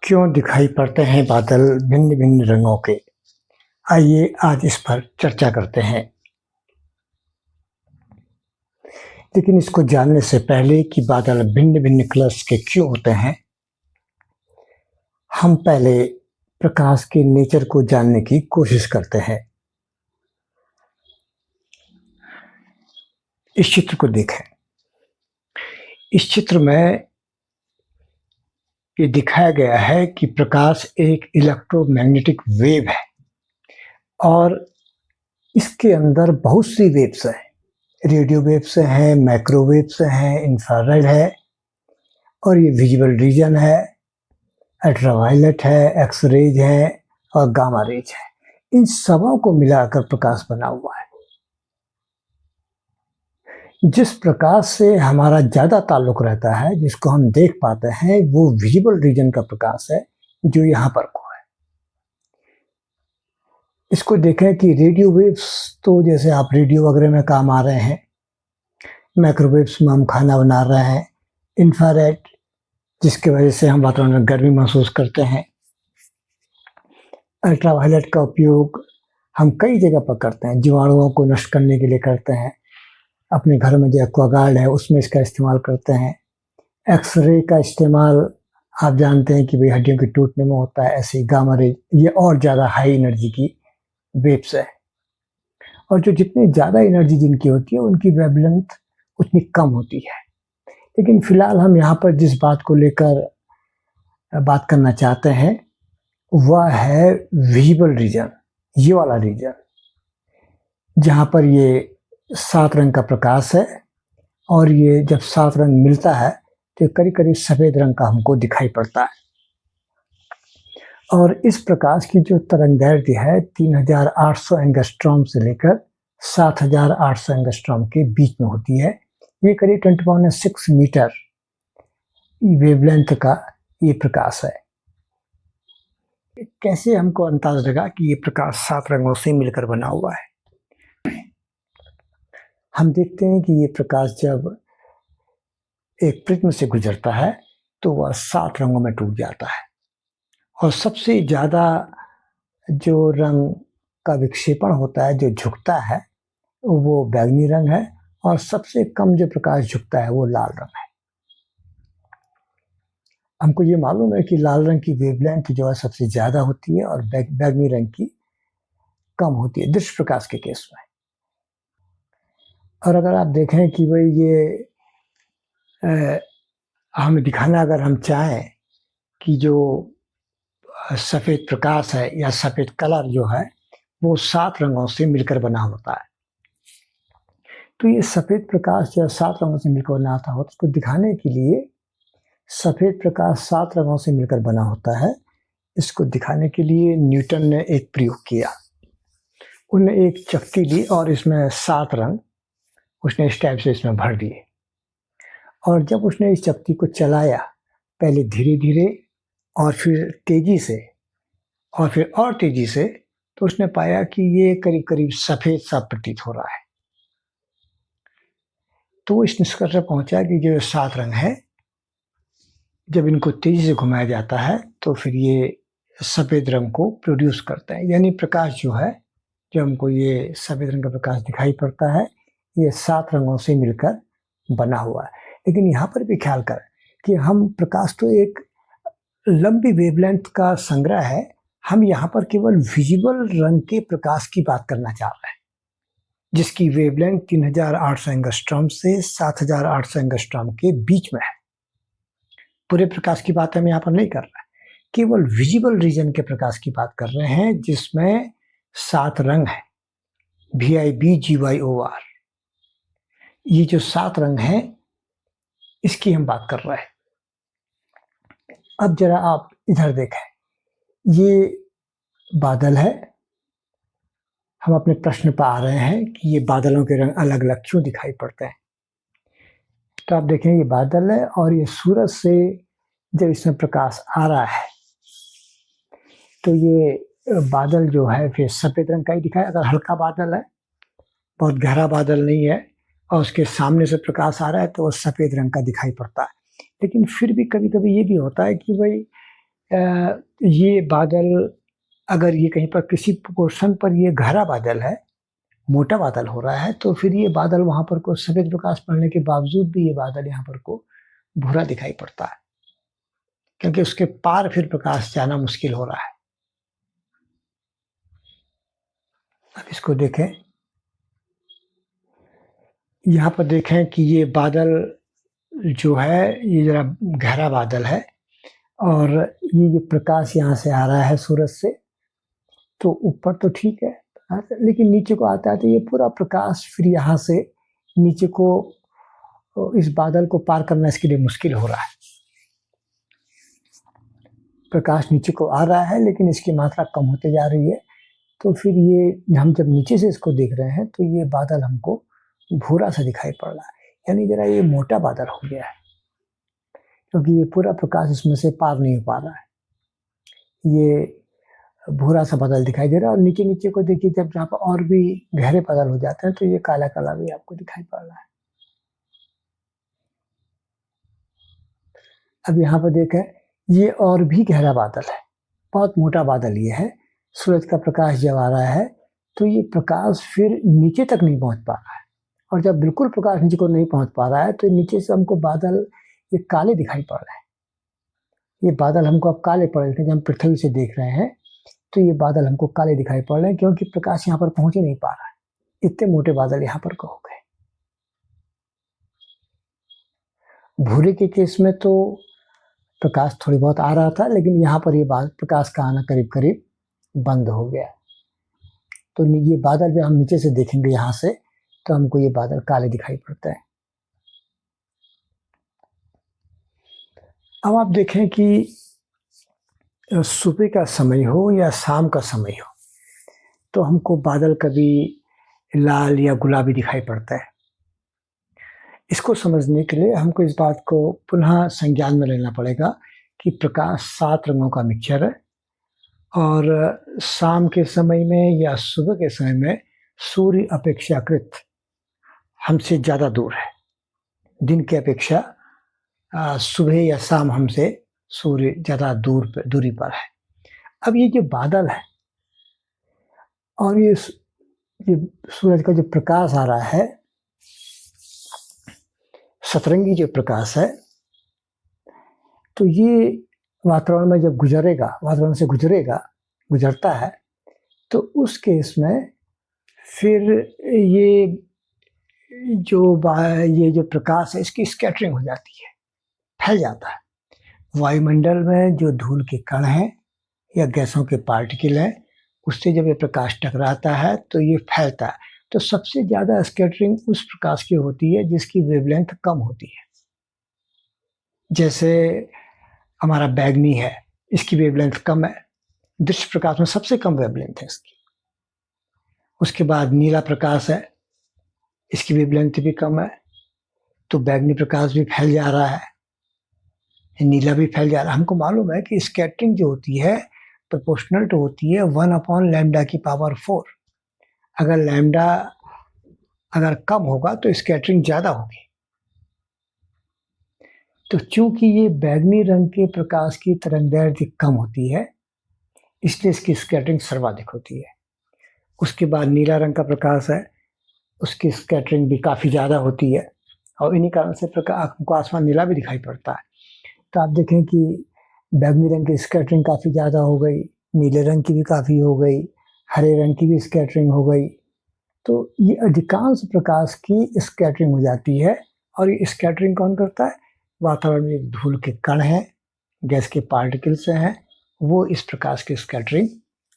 क्यों दिखाई पड़ते हैं बादल भिन्न-भिन्न रंगों के? आइए आज इस पर चर्चा करते हैं। लेकिन इसको जानने से पहले कि बादल भिन्न-भिन्न कलर्स के क्यों होते हैं, हम पहले प्रकाश के नेचर को जानने की कोशिश करते हैं। इस चित्र को देखें। इस चित्र में ये दिखाया गया है कि प्रकाश एक इलेक्ट्रोमैग्नेटिक वेव है और इसके अंदर बहुत सी वेव्स हैं। रेडियो वेव्स हैं, माइक्रोवेव्स हैं, इंफ्रारेड है और ये विजिबल रीजन है, अल्ट्रावायलेट है, एक्स रेज है और गामा रेज है। इन सबों को मिलाकर प्रकाश बना हुआ है। जिस प्रकाश से हमारा ज़्यादा ताल्लुक रहता है, जिसको हम देख पाते हैं, वो विजिबल रीजन का प्रकाश है जो यहाँ पर को है। इसको देखें कि रेडियो वेव्स तो जैसे आप रेडियो वगैरह में काम आ रहे हैं, माइक्रोवेव्स में हम खाना बना रहे हैं, इंफ्रारेड जिसकी वजह से हम वातावरण में गर्मी महसूस करते हैं, अल्ट्रावायलेट का उपयोग हम कई जगह पर करते हैं, जीवाणुओं को नष्ट करने के लिए करते हैं। अपने घर में जो एक्वागार्ड है उसमें इसका इस्तेमाल करते हैं। एक्सरे का इस्तेमाल आप जानते हैं कि भाई हड्डियों के टूटने में होता है। ऐसे गामा रे ये और ज़्यादा हाई एनर्जी की वेव्स है और जो जितनी ज़्यादा एनर्जी जिनकी होती है उनकी वेवलेंथ उतनी कम होती है। लेकिन फिलहाल हम यहाँ पर जिस बात को लेकर बात करना चाहते हैं वह है विजिबल रीजन, ये वाला रीजन जहाँ पर ये 7 रंग का प्रकाश है और ये जब 7 रंग मिलता है तो करीब करीब सफ़ेद रंग का हमको दिखाई पड़ता है। और इस प्रकाश की जो तरंगदैर्घ्य है 3800 एंगस्ट्रॉम से लेकर 7800 एंगस्ट्रॉम के बीच में होती है। ये करीब 10⁻6 मीटर वेवलेंथ का ये प्रकाश है। कैसे हमको अंदाजा लगा कि ये प्रकाश 7 रंगों से मिलकर बना हुआ है? हम देखते हैं कि ये प्रकाश जब एक प्रिज्म से गुजरता है तो वह 7 रंगों में टूट जाता है और सबसे ज़्यादा जो रंग का विक्षेपण होता है, जो झुकता है, वो बैंगनी रंग है और सबसे कम जो प्रकाश झुकता है वो लाल रंग है। हमको ये मालूम है कि लाल रंग की वेवलेंथ जो है सबसे ज़्यादा होती है और बैंगनी रंग की कम होती है दृश्य प्रकाश के केस में। और अगर आप देखें कि भाई ये हमें दिखाना अगर हम चाहें कि जो सफ़ेद प्रकाश है या सफ़ेद कलर जो है वो 7 रंगों से मिलकर बना होता है, तो ये सफ़ेद प्रकाश जो 7 रंगों से मिलकर बना होता है, उसको दिखाने के लिए सफ़ेद प्रकाश 7 रंगों से मिलकर बना होता है। इसको दिखाने के लिए न्यूटन ने एक प्रयोग किया। उन्होंने एक चक्की ली और इसमें 7 रंग उसने इस टाइप से इसमें भर दिए और जब उसने इस चक्की को चलाया, पहले धीरे-धीरे और फिर तेज़ी से और फिर और तेज़ी से, तो उसने पाया कि ये करीब-करीब सफ़ेद सा प्रतीत हो रहा है। तो इस निष्कर्ष पर पहुँचा कि जो 7 रंग है, जब इनको तेज़ी से घुमाया जाता है तो फिर ये सफ़ेद रंग को प्रोड्यूस करते हैं। यानी प्रकाश जो है, जो हमको ये सफ़ेद रंग का प्रकाश दिखाई पड़ता है, ये 7 रंगों से मिलकर बना हुआ है। लेकिन यहाँ पर भी ख्याल करें कि हम प्रकाश तो एक लंबी वेवलेंथ का संग्रह है, हम यहाँ पर केवल विजिबल रंग के प्रकाश की बात करना चाह रहे हैं, जिसकी वेवलेंथ 3800 एंगस्ट्रॉम से 7800 एंगस्ट्रॉम के बीच में है। पूरे प्रकाश की बात हम यहाँ पर नहीं कर रहे हैं, केवल विजिबल रीजन के प्रकाश की बात कर रहे हैं जिसमें 7 रंग है, VIBGYOR। ये जो 7 रंग हैं इसकी हम बात कर रहे हैं। अब जरा आप इधर देखें, ये बादल है। हम अपने प्रश्न पर आ रहे हैं कि ये बादलों के रंग अलग-अलग क्यों दिखाई पड़ते हैं। तो आप देखें ये बादल है और ये सूरज से जब इसमें प्रकाश आ रहा है तो ये बादल जो है फिर सफ़ेद रंग का ही दिखाई। अगर हल्का बादल है, बहुत गहरा बादल नहीं है और उसके सामने से प्रकाश आ रहा है तो वो सफ़ेद रंग का दिखाई पड़ता है। लेकिन फिर भी कभी-कभी ये भी होता है कि भाई ये बादल अगर ये कहीं पर किसी पोर्शन पर ये गहरा बादल है, मोटा बादल हो रहा है, तो फिर ये बादल वहाँ पर को सफ़ेद प्रकाश पड़ने के बावजूद भी ये बादल यहाँ पर को भूरा दिखाई पड़ता है, क्योंकि उसके पार फिर प्रकाश जाना मुश्किल हो रहा है। अब इसको देखें, यहाँ पर देखें कि ये बादल जो है ये ज़रा गहरा बादल है और ये प्रकाश यहाँ से आ रहा है सूरज से, तो ऊपर तो ठीक है, लेकिन नीचे को आता है तो ये पूरा प्रकाश फिर यहाँ से नीचे को इस बादल को पार करना इसके लिए मुश्किल हो रहा है। प्रकाश नीचे को आ रहा है लेकिन इसकी मात्रा कम होते जा रही है, तो फिर ये हम जब नीचे से इसको देख रहे हैं तो ये बादल हमको भूरा सा दिखाई पड़ रहा है, यानी जरा ये मोटा बादल हो गया है, क्योंकि ये पूरा प्रकाश इसमें से पार नहीं हो पा रहा है। ये भूरा सा बादल दिखाई दे रहा है और नीचे नीचे को देखिए, जब जहाँ पर और भी गहरे बादल हो जाते हैं तो ये काला काला भी आपको दिखाई पड़ रहा है। अब यहाँ पर देखें, ये और भी गहरा बादल है, बहुत मोटा बादल ये है। सूरज का प्रकाश जब आ रहा है तो ये प्रकाश फिर नीचे तक नहीं पहुँच पा रहा है, और जब बिल्कुल प्रकाश नीचे को नहीं पहुँच पा रहा है तो नीचे से हमको बादल ये काले दिखाई पड़ रहे हैं। ये बादल हमको अब काले पड़ रहे हैं, जब हम पृथ्वी से देख रहे हैं तो ये बादल हमको काले दिखाई पड़ रहे हैं, क्योंकि प्रकाश यहाँ पर पहुँच ही नहीं पा रहा है, इतने मोटे बादल यहाँ पर हो गए। भूरे के केस में तो प्रकाश थोड़ी बहुत आ रहा था, लेकिन यहाँ पर ये प्रकाश का आना करीब करीब बंद हो गया। तो ये बादल जब हम नीचे से देखेंगे यहाँ से तो हमको ये बादल काले दिखाई पड़ते हैं। अब आप देखें कि सुबह का समय हो या शाम का समय हो तो हमको बादल कभी लाल या गुलाबी दिखाई पड़ता है। इसको समझने के लिए हमको इस बात को पुनः संज्ञान में लेना पड़ेगा कि प्रकाश 7 रंगों का मिक्सचर है, और शाम के समय में या सुबह के समय में सूर्य अपेक्षाकृत हमसे ज़्यादा दूर है। दिन की अपेक्षा सुबह या शाम हमसे सूर्य ज़्यादा दूरी पर है। अब ये जो बादल है और ये सूरज का जो प्रकाश आ रहा है, सतरंगी जो प्रकाश है, तो ये वातावरण में जब वातावरण से गुजरता है, तो उस केस में फिर ये जो प्रकाश है इसकी स्कैटरिंग हो जाती है, फैल जाता है। वायुमंडल में जो धूल के कण हैं या गैसों के पार्टिकल हैं, उससे जब ये प्रकाश टकराता है तो ये फैलता है। तो सबसे ज़्यादा स्कैटरिंग उस प्रकाश की होती है जिसकी वेवलेंथ कम होती है। जैसे हमारा बैगनी है, इसकी वेवलेंथ कम है, दृश्य प्रकाश में सबसे कम वेवलेंथ है इसकी। उसके बाद नीला प्रकाश है, इसकी वेवलेंथ भी कम है, तो बैगनी प्रकाश भी फैल जा रहा है, नीला भी फैल जा रहा है। हमको मालूम है कि स्कैटरिंग जो होती है प्रोपोर्शनल टू होती है 1/λ⁴। अगर लैम्डा अगर कम होगा तो स्कैटरिंग ज़्यादा होगी। तो चूंकि ये बैगनी रंग के प्रकाश की तरंगदैर्घ्य कम होती है, इसलिए इसकी स्कैटरिंग सर्वाधिक होती है। उसके बाद नीला रंग का प्रकाश है, उसकी स्कैटरिंग भी काफ़ी ज़्यादा होती है, और इन्हीं कारण से हमको आसमान नीला भी दिखाई पड़ता है। तो आप देखें कि बैगनी रंग की स्कैटरिंग काफ़ी ज़्यादा हो गई, नीले रंग की भी काफ़ी हो गई, हरे रंग की भी स्कैटरिंग हो गई। तो ये अधिकांश प्रकाश की स्कैटरिंग हो जाती है, और ये स्कैटरिंग कौन करता है? वातावरण में धूल के कण हैं, गैस के पार्टिकल्स हैं, वो इस प्रकाश की स्कैटरिंग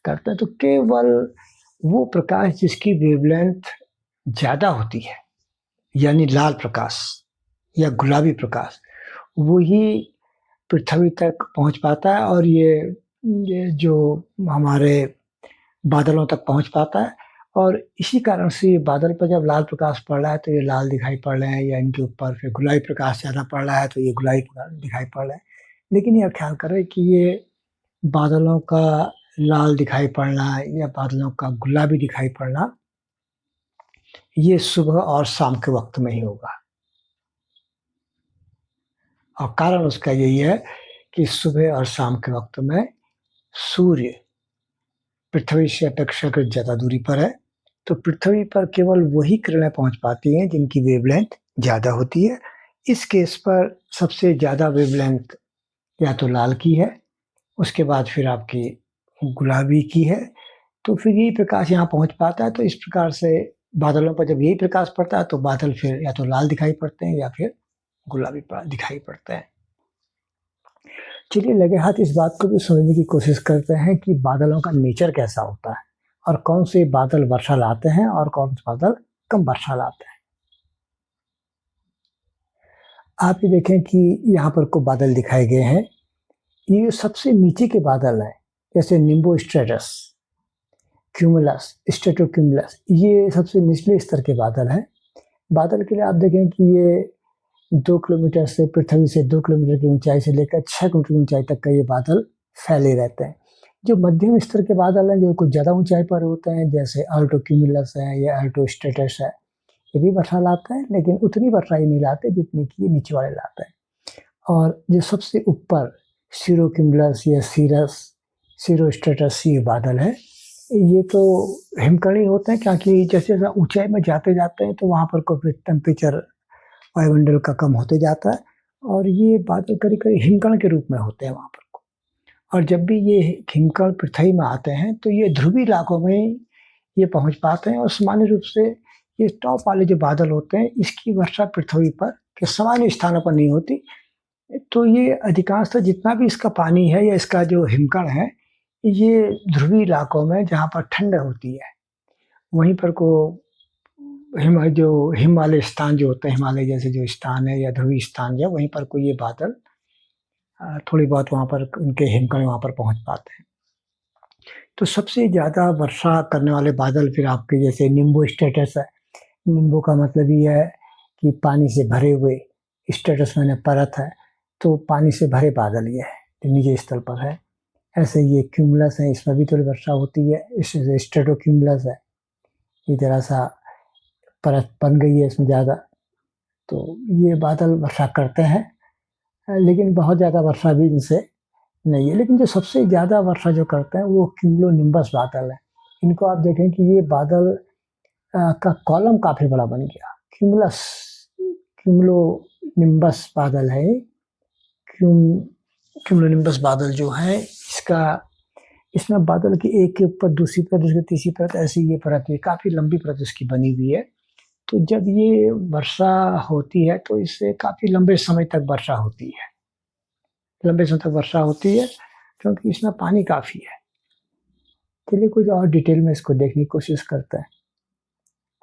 करते हैं। तो केवल वो प्रकाश जिसकी वेवलेंथ ज़्यादा होती है, यानी लाल प्रकाश या गुलाबी प्रकाश, वो ही पृथ्वी तक पहुंच पाता है, और ये जो हमारे बादलों तक पहुंच पाता है। और इसी कारण से ये बादल पर जब लाल प्रकाश पड़ रहा है तो ये लाल दिखाई पड़ रहे हैं, या इनके ऊपर फिर गुलाबी प्रकाश ज़्यादा पड़ रहा है तो ये गुलाबी दिखाई पड़ रहा है। लेकिन यह ख्याल करें कि ये बादलों का लाल दिखाई पड़ना या बादलों का गुलाबी दिखाई पड़ना, ये सुबह और शाम के वक्त में ही होगा। और कारण उसका यही है कि सुबह और शाम के वक्त में सूर्य पृथ्वी से अपेक्षाकृत ज़्यादा दूरी पर है, तो पृथ्वी पर केवल वही किरणें पहुँच पाती हैं जिनकी वेवलेंथ ज़्यादा होती है। इस केस पर सबसे ज़्यादा वेवलेंथ या तो लाल की है, उसके बाद फिर आपकी गुलाबी की है, तो फिर यही प्रकाश यहाँ पहुँच पाता है। तो इस प्रकार से बादलों पर जब यही प्रकाश पड़ता है तो बादल फिर या तो लाल दिखाई पड़ते हैं या फिर गुलाबी दिखाई पड़ते हैं। चलिए लगे हाथ इस बात को भी समझने की कोशिश करते हैं कि बादलों का नेचर कैसा होता है और कौन से बादल वर्षा लाते हैं और कौन से बादल कम वर्षा लाते हैं। आप ये देखें कि यहाँ पर को बादल दिखाए गए हैं, ये सबसे नीचे के बादल हैं, जैसे निम्बो स्ट्रेटस, क्यूमुलस, स्ट्रेटोक्यूमुलस, ये सबसे निचले स्तर के बादल हैं। बादल के लिए आप देखें कि ये 2 किलोमीटर से पृथ्वी से 2 किलोमीटर की ऊंचाई से लेकर 6 किलोमीटर की ऊंचाई तक का ये बादल फैले रहते हैं। जो मध्यम स्तर के बादल हैं, जो कुछ ज़्यादा ऊंचाई पर होते हैं, जैसे अल्टो क्यूमुलस है या अल्टो स्ट्रेटस है, ये भी वर्षा लाते हैं, लेकिन उतनी वर्षा ये नहीं लाते जितनी कि ये नीचे वाले लाते हैं। और जो सबसे ऊपर सीरो क्यूमुलस या सीरो स्ट्रेटस ये बादल है, ये तो हिमकणी होते हैं, क्योंकि जैसे जैसे ऊंचाई में जाते जाते हैं तो वहाँ पर को फिर टेम्परेचर वायुमंडल का कम होते जाता है और ये बादल करीब करीब हिमकण के रूप में होते हैं वहाँ पर को। और जब भी ये हिमकण पृथ्वी में आते हैं तो ये ध्रुवीय इलाकों में ये पहुँच पाते हैं और सामान्य रूप से ये टॉप वाले जो बादल होते हैं इसकी वर्षा पृथ्वी पर के सामान्य स्थानों पर नहीं होती। तो ये अधिकांशतः जितना भी इसका पानी है या इसका जो हिमकण है, ये ध्रुवीय इलाकों में जहाँ पर ठंड होती है वहीं पर को हिम वाले स्थान जो होते हैं, हिमालय जैसे जो स्थान है या ध्रुवीय स्थान जो है, वहीं पर को ये बादल थोड़ी बहुत वहाँ पर उनके हिमकण वहाँ पर पहुँच पाते हैं। तो सबसे ज़्यादा वर्षा करने वाले बादल फिर आपके जैसे निम्बो स्ट्रेटस है। निम्बो का मतलब ये है कि पानी से भरे हुए, स्ट्रेटस माने परत है, तो पानी से भरे बादल ये है जो नीचे स्थल पर है। ऐसे ये क्यूमुलस है, इसमें भी थोड़ी वर्षा होती है। इससे स्ट्रेटोक्यूमुलस है, ये जरा सा परत बन गई है इसमें ज़्यादा, तो ये बादल वर्षा करते हैं, लेकिन बहुत ज़्यादा वर्षा भी इनसे नहीं है। लेकिन जो सबसे ज़्यादा वर्षा जो करते हैं वो क्यूमुलोनिम्बस बादल है। इनको आप देखें कि ये बादल का कॉलम काफ़ी बड़ा बन गया। क्यूमुलोनिम्बस बादल है। क्यूमुलोनिम्बस बादल जो है इसमें बादल की एक के ऊपर दूसरी परत, दूसरी तीसरी परत, ऐसी ये परत है, काफ़ी लंबी परत इसकी बनी हुई है। तो जब ये वर्षा होती है तो इससे काफ़ी लंबे समय तक वर्षा होती है, क्योंकि इसमें पानी काफ़ी है। चलिए कुछ और डिटेल में इसको देखने की कोशिश करते हैं।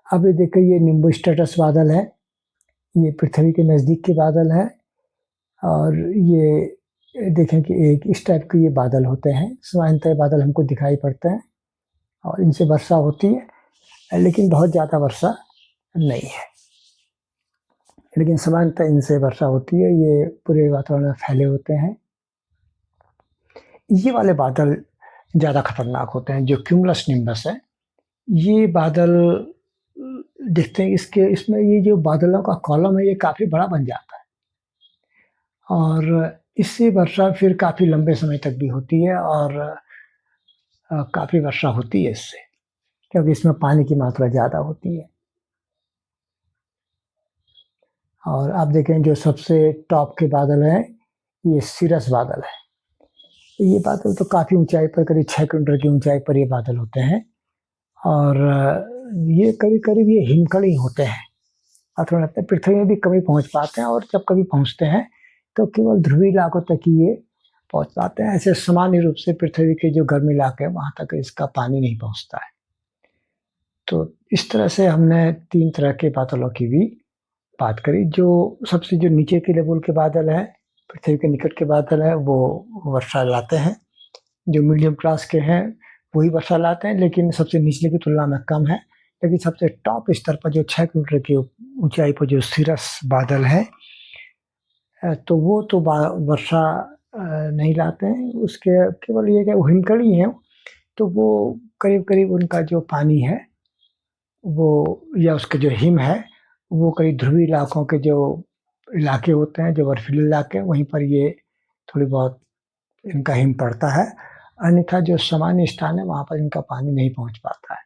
अब ये देखिए, ये निम्बो स्ट्रेटस बादल है, ये पृथ्वी के नज़दीक के बादल है और ये देखें कि एक इस टाइप के ये बादल होते हैं। सामान्यतः बादल हमको दिखाई पड़ते हैं और इनसे वर्षा होती है, लेकिन बहुत ज़्यादा वर्षा नहीं है, लेकिन सामान्यतः इनसे वर्षा होती है। ये पूरे वातावरण में फैले होते हैं। ये वाले बादल ज़्यादा खतरनाक होते हैं, जो क्यूमुलस निम्बस है। ये बादल देखते हैं इसमें ये जो बादलों का कॉलम है ये काफ़ी बड़ा बन जाता है और इससे वर्षा फिर काफ़ी लंबे समय तक भी होती है और काफ़ी वर्षा होती है इससे, क्योंकि इसमें पानी की मात्रा ज़्यादा होती है। और आप देखें जो सबसे टॉप के बादल हैं, ये सिरस बादल है। ये बादल तो काफ़ी ऊंचाई पर, करीब 6 किलोमीटर की ऊंचाई पर ये बादल होते हैं और ये करीब ये हिमकणी होते हैं। अथवा लगता है पृथ्वी में भी कभी पहुंच पाते हैं और जब कभी पहुंचते हैं तो केवल ध्रुवीय इलाकों तक ही ये पहुंच पाते हैं। ऐसे सामान्य रूप से पृथ्वी के जो गर्म इलाके हैं वहाँ तक इसका पानी नहीं पहुँचता है। तो इस तरह से हमने 3 तरह के बादलों की भी बात करी। जो सबसे जो नीचे के लेवल के बादल हैं, पृथ्वी के निकट के बादल हैं, वो वर्षा लाते हैं। जो मीडियम क्लास के हैं वही वर्षा लाते हैं, लेकिन सबसे निचले की तुलना में कम है। लेकिन सबसे टॉप स्तर पर जो 6 किलोमीटर की ऊंचाई पर जो सिरस बादल है, तो वो तो वर्षा नहीं लाते हैं। उसके केवल ये कि वो हिमकणी है, तो वो करीब उनका जो पानी है वो या उसके जो हिम है वो करीब ध्रुवीय इलाकों के जो इलाके होते हैं, जो बर्फीले इलाके, वहीं पर ये थोड़ी बहुत इनका हिम पड़ता है, अन्यथा जो सामान्य स्थान है वहाँ पर इनका पानी नहीं पहुँच पाता है।